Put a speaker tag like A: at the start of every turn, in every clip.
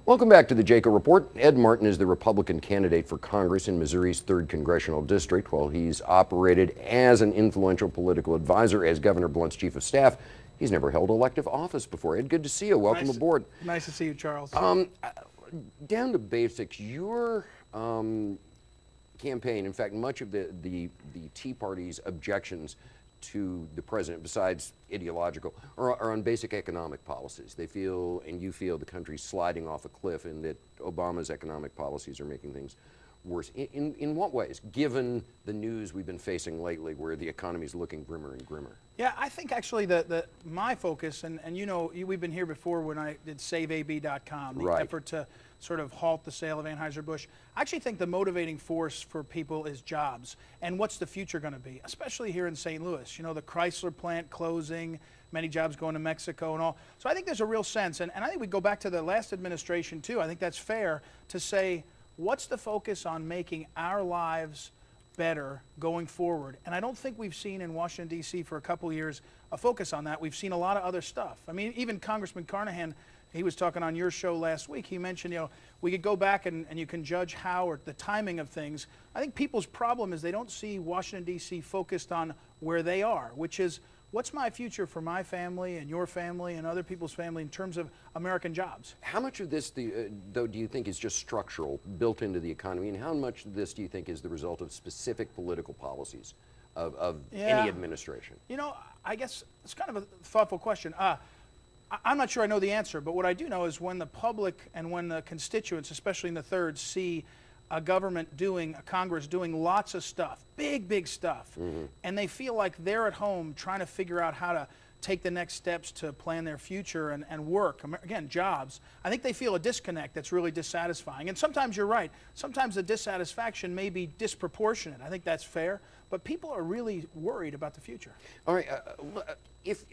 A: Welcome back to the Jaco Report. Ed Martin is the Republican candidate for Congress in Missouri's 3rd Congressional District. While he's operated as an influential political advisor as Governor Blunt's chief of staff, he's never held elective office before. Ed, good to see you. Welcome aboard.
B: Nice to see you, Charles.
A: Down to basics, your campaign, in fact, much of the Tea Party's objections to the president, besides ideological, are on basic economic policies. They feel, and you feel, the country's sliding off a cliff and that Obama's economic policies are making things worse. In what ways, given the news we've been facing lately where the economy's looking grimmer and grimmer?
B: Yeah, I think actually my focus, and you know, we've been here before when I did SaveAB.com, the effort to sort of halt the sale of Anheuser-Busch. I actually think the motivating force for people is jobs. And what's the future going to be, especially here in St. Louis? You know, the Chrysler plant closing, many jobs going to Mexico and all. So I think there's a real sense, and I think we go back to the last administration too. I think that's fair to say, what's the focus on making our lives better going forward? And I don't think we've seen in Washington, D.C. for a couple of years a focus on that. We've seen a lot of other stuff. I mean, even Congressman Carnahan, he was talking on your show last week. He mentioned, you know, we could go back and you can judge how or the timing of things. I think people's problem is they don't see Washington, D.C. focused on where they are, which is what's my future for my family and your family and other people's family in terms of American jobs.
A: How much of this, though, do you think is just structural, built into the economy, and how much of this do you think is the result of specific political policies of any administration?
B: You know, I guess it's kind of a thoughtful question. I'm not sure I know the answer, but what I do know is when the public and when the constituents, especially in the third, see a government a Congress doing lots of stuff, big stuff, and they feel like they're at home trying to figure out how to take the next steps to plan their future and work, again, jobs, I think they feel a disconnect that's really dissatisfying. And sometimes you're right. Sometimes the dissatisfaction may be disproportionate. I think that's fair. But people are really worried about the future.
A: All right.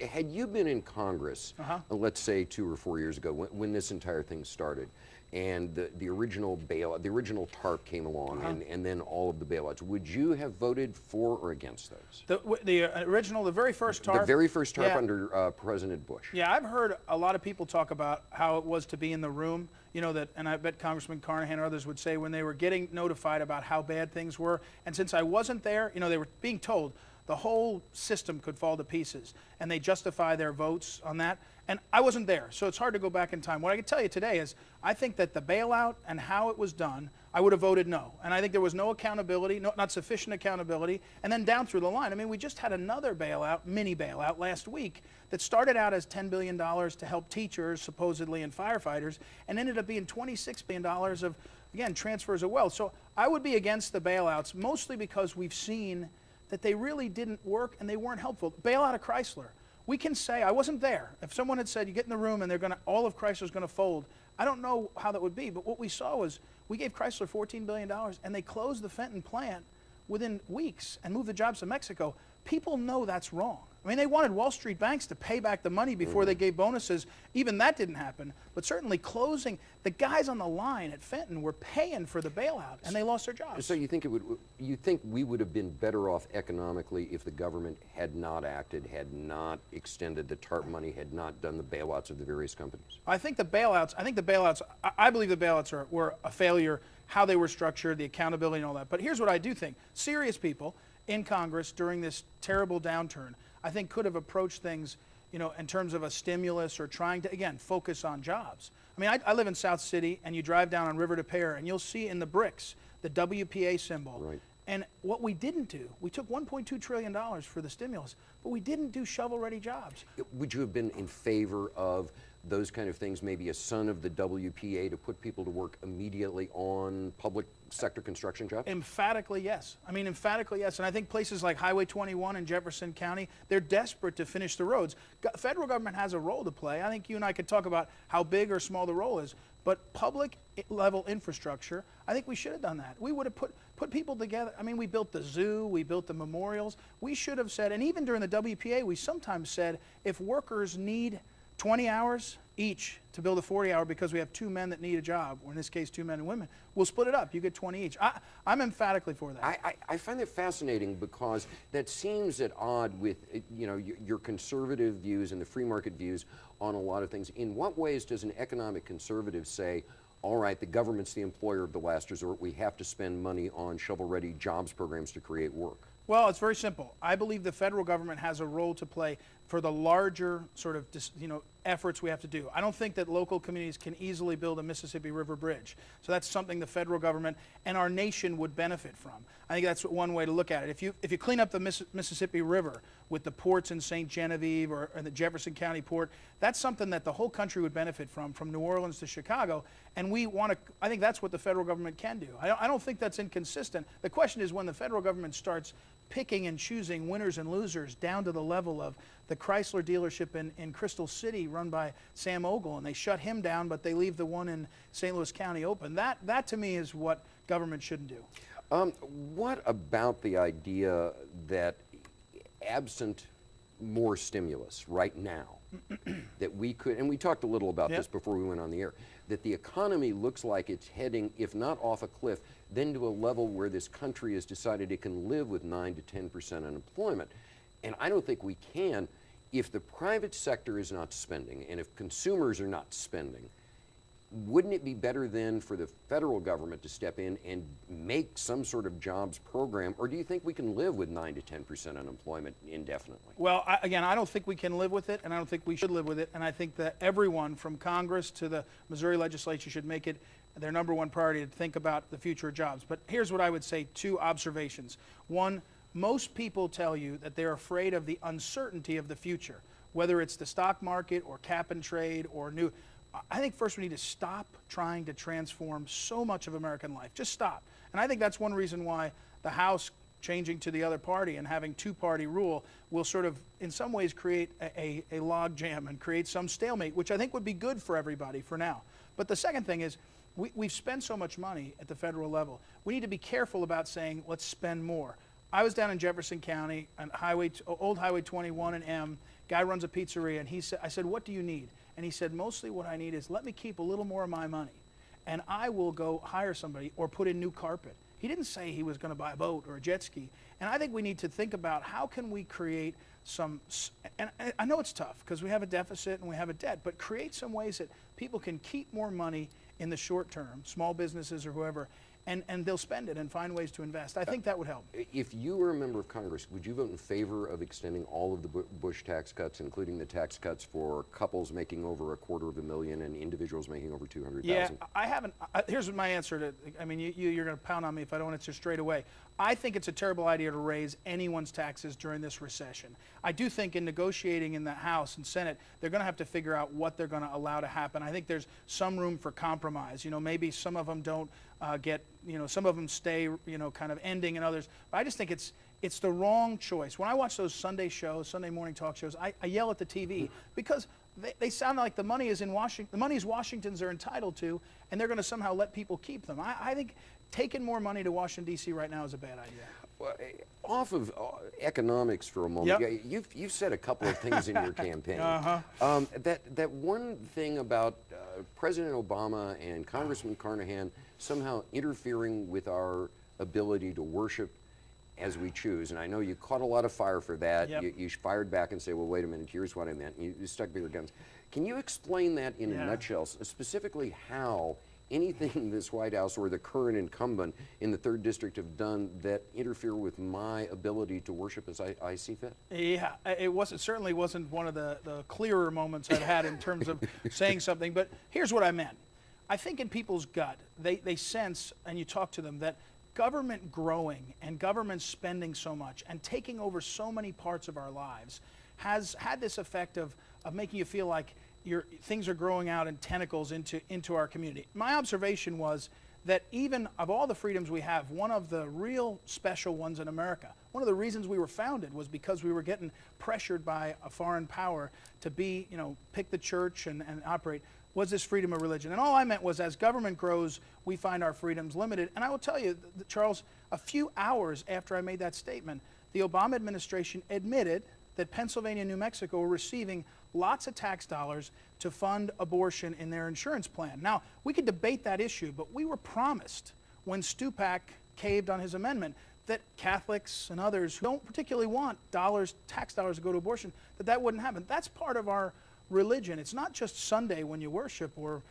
A: Had you been in Congress, let's say 2 or 4 years ago, when this entire thing started, and the original bailout, the original TARP came along, and then all of the bailouts, would you have voted for or against those?
B: The original, the very first TARP?
A: The very first TARP under President Bush.
B: Yeah, I've heard a lot of people talk about how it was to be in the room, you know, and I bet Congressman Carnahan or others would say when they were getting notified about how bad things were, and since I wasn't there, you know, they were being told the whole system could fall to pieces, and they justify their votes on that. And I wasn't there, so it's hard to go back in time. What I can tell you today is I think that the bailout and how it was done, I would have voted no. And I think there was no accountability, not sufficient accountability, and then down through the line. I mean, we just had another bailout, mini bailout, last week that started out as $10 billion to help teachers, supposedly, and firefighters, and ended up being $26 billion of, again, transfers of wealth. So I would be against the bailouts, mostly because we've seen that they really didn't work and they weren't helpful. Bailout of Chrysler. We can say, I wasn't there. If someone had said, you get in the room and all of Chrysler's going to fold, I don't know how that would be, but what we saw was we gave Chrysler $14 billion and they closed the Fenton plant within weeks and moved the jobs to Mexico. People know that's wrong. I mean, they wanted Wall Street banks to pay back the money before they gave bonuses. Even that didn't happen. But certainly closing, the guys on the line at Fenton were paying for the bailout, and they lost their jobs.
A: So you think we would have been better off economically if the government had not acted, had not extended the TARP money, had not done the bailouts of the various companies?
B: I believe the bailouts were a failure, how they were structured, the accountability and all that. But here's what I do think. Serious people in Congress during this terrible downturn, I think could have approached things, you know, in terms of a stimulus or trying to, again, focus on jobs. I mean, I live in South City, and you drive down on River de Pere, and you'll see in the bricks the WPA symbol.
A: Right.
B: And what we didn't do, we took $1.2 trillion for the stimulus, but we didn't do shovel-ready jobs.
A: Would you have been in favor of those kind of things, maybe a son of the WPA, to put people to work immediately on public sector construction jobs?
B: Emphatically, yes. I mean, emphatically, yes. And I think places like Highway 21 in Jefferson County, they're desperate to finish the roads. Federal government has a role to play. I think you and I could talk about how big or small the role is. But public level infrastructure, I think we should have done that. We would have put people together. I mean, we built the zoo, we built the memorials. We should have said, and even during the WPA, we sometimes said, if workers need 20 hours each to build a 40-hour because we have 2 men that need a job, or in this case 2 men and women, we'll split it up. You get 20 each. I'm emphatically for that.
A: I find that fascinating because that seems at odd with your conservative views and the free market views on a lot of things. In what ways does an economic conservative say, all right, the government's the employer of the last resort, we have to spend money on shovel-ready jobs programs to create work?
B: Well, it's very simple. I believe the federal government has a role to play for the larger sort of efforts we have to do. I don't think that local communities can easily build a Mississippi River bridge. So that's something the federal government and our nation would benefit from. I think that's one way to look at it. If you clean up the Mississippi River with the ports in St. Genevieve or the Jefferson County port, that's something that the whole country would benefit from New Orleans to Chicago. And I think that's what the federal government can do. I don't think that's inconsistent. The question is when the federal government starts picking and choosing winners and losers down to the level of the Chrysler dealership in Crystal City run by Sam Ogle, and they shut him down, but they leave the one in St. Louis County open. That to me is what government shouldn't do.
A: What about the idea that absent more stimulus right now, that we could, and we talked a little about this before we went on the air, that the economy looks like it's heading, if not off a cliff, then to a level where this country has decided it can live with 9 to 10% unemployment. And I don't think we can if the private sector is not spending and if consumers are not spending. Wouldn't it be better then for the federal government to step in and make some sort of jobs program? Or do you think we can live with 9 to 10% unemployment indefinitely?
B: Well, again, I don't think we can live with it, and I don't think we should live with it. And I think that everyone from Congress to the Missouri legislature should make it their number one priority to think about the future of jobs. But here's what I would say, 2 observations. One, most people tell you that they're afraid of the uncertainty of the future, whether it's the stock market or cap and trade or new. I think first we need to stop trying to transform so much of American life. Just stop. And I think that's one reason why the House changing to the other party and having 2-party rule will sort of, in some ways, create a log jam and create some stalemate, which I think would be good for everybody for now. But the second thing is, we've spent so much money at the federal level. We need to be careful about saying, let's spend more. I was down in Jefferson County on old Highway 21 and M. Guy runs a pizzeria, and I said, what do you need? And he said, mostly what I need is let me keep a little more of my money, and I will go hire somebody or put in new carpet. He didn't say he was going to buy a boat or a jet ski. And I think we need to think about how can we create some, and I know it's tough because we have a deficit and we have a debt, but create some ways that people can keep more money in the short term, small businesses or whoever, and they'll spend it and find ways to invest. I think that would help.
A: If you were a member of Congress, would you vote in favor of extending all of the Bush tax cuts, including the tax cuts for couples making over $250,000 and individuals making over $200,000?
B: Yeah, I haven't. Here's my answer to. I mean, you're going to pound on me if I don't answer straight away. I think it's a terrible idea to raise anyone's taxes during this recession. I do think in negotiating in the House and Senate, they're going to have to figure out what they're going to allow to happen. I think there's some room for compromise. Maybe some of them don't some of them stay, kind of ending, and others. But I just think it's the wrong choice. When I watch those Sunday shows, Sunday morning talk shows, I yell at the TV because they sound like the money is in Washington. The money is Washington's are entitled to, and they're going to somehow let people keep them. I think taking more money to Washington, D.C. right now is a bad idea.
A: Well, off of economics for a moment,
B: Yep.
A: you've said a couple of things in your campaign. That one thing about President Obama and Congressman Carnahan somehow interfering with our ability to worship as we choose, and I know you caught a lot of fire for that.
B: Yep.
A: You fired back and say, well, wait a minute, here's what I meant. You stuck to your guns. Can you explain that in a nutshell, specifically how anything this White House or the current incumbent in the 3rd District have done that interfere with my ability to worship as I see fit?
B: Yeah, it certainly wasn't one of the clearer moments I've had in terms of saying something, but here's what I meant. I think in people's gut, they sense, and you talk to them, that government growing and government spending so much and taking over so many parts of our lives has had this effect of making you feel like things are growing out in tentacles into our community. My observation was that even of all the freedoms we have, one of the real special ones in America, one of the reasons we were founded was because we were getting pressured by a foreign power to pick the church and operate, was this freedom of religion. And all I meant was as government grows, we find our freedoms limited. And I will tell you, Charles, a few hours after I made that statement, the Obama administration admitted that Pennsylvania and New Mexico were receiving lots of tax dollars to fund abortion in their insurance plan. Now, we could debate that issue, but we were promised when Stupak caved on his amendment that Catholics and others who don't particularly want tax dollars to go to abortion, that wouldn't happen. That's part of our religion. It's not just Sunday when you worship or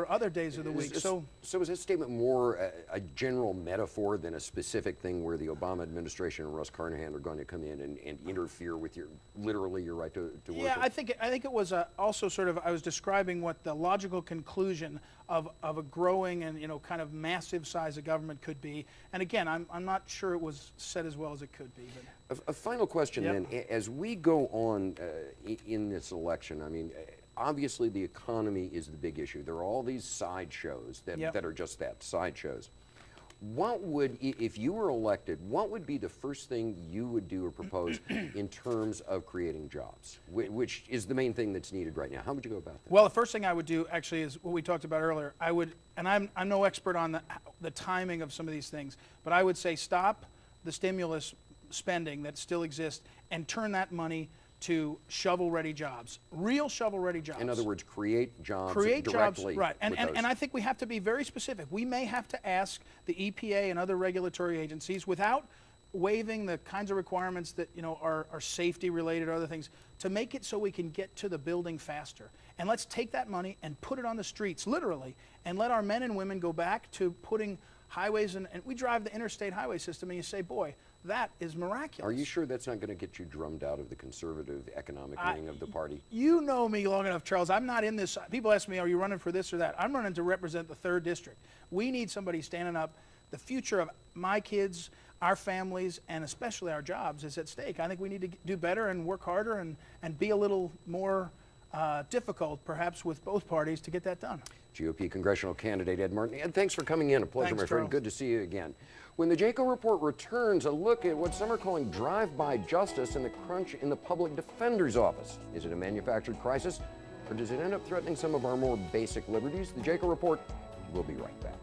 B: other days of the week.
A: So is this statement more a general metaphor than a specific thing where the Obama administration and Russ Carnahan are going to come in and interfere with literally your right to worship?
B: Yeah, I think it was also sort of, I was describing what the logical conclusion of a growing and kind of massive size of government could be. And again, I'm not sure it was said as well as it could be. But.
A: A final question then, as we go on in this election, I mean, obviously the economy is the big issue. There are all these sideshows that are just that, sideshows. What would, if you were elected, what would be the first thing you would do or propose in terms of creating jobs, which is the main thing that's needed right now? How would you go about that?
B: Well, the first thing I would do actually is what we talked about earlier. I would, and I'm no expert on the timing of some of these things, but I would say stop the stimulus spending that still exists and turn that money to shovel-ready jobs, real shovel-ready jobs.
A: In other words, create jobs
B: directly. Right, and I think we have to be very specific. We may have to ask the EPA and other regulatory agencies, without waiving the kinds of requirements that are safety-related or other things, to make it so we can get to the building faster. And let's take that money and put it on the streets, literally, and let our men and women go back to putting highways, and we drive the interstate highway system, and you say, boy, that is miraculous.
A: Are you sure that's not going to get you drummed out of the conservative economic wing of the party?
B: You know me long enough, Charles. I'm not in this. People ask me, are you running for this or that? I'm running to represent the 3rd District. We need somebody standing up. The future of my kids, our families, and especially our jobs is at stake. I think we need to do better and work harder and be a little more difficult, perhaps, with both parties to get that done.
A: GOP congressional candidate Ed Martin. Ed, thanks for coming in. A pleasure,
B: Thanks,
A: my friend.
B: Charles.
A: Good to see you again. When the Jaco Report returns, a look at what some are calling drive-by justice and the crunch in the public defender's office. Is it a manufactured crisis, or does it end up threatening some of our more basic liberties? The Jaco Report, we'll be right back.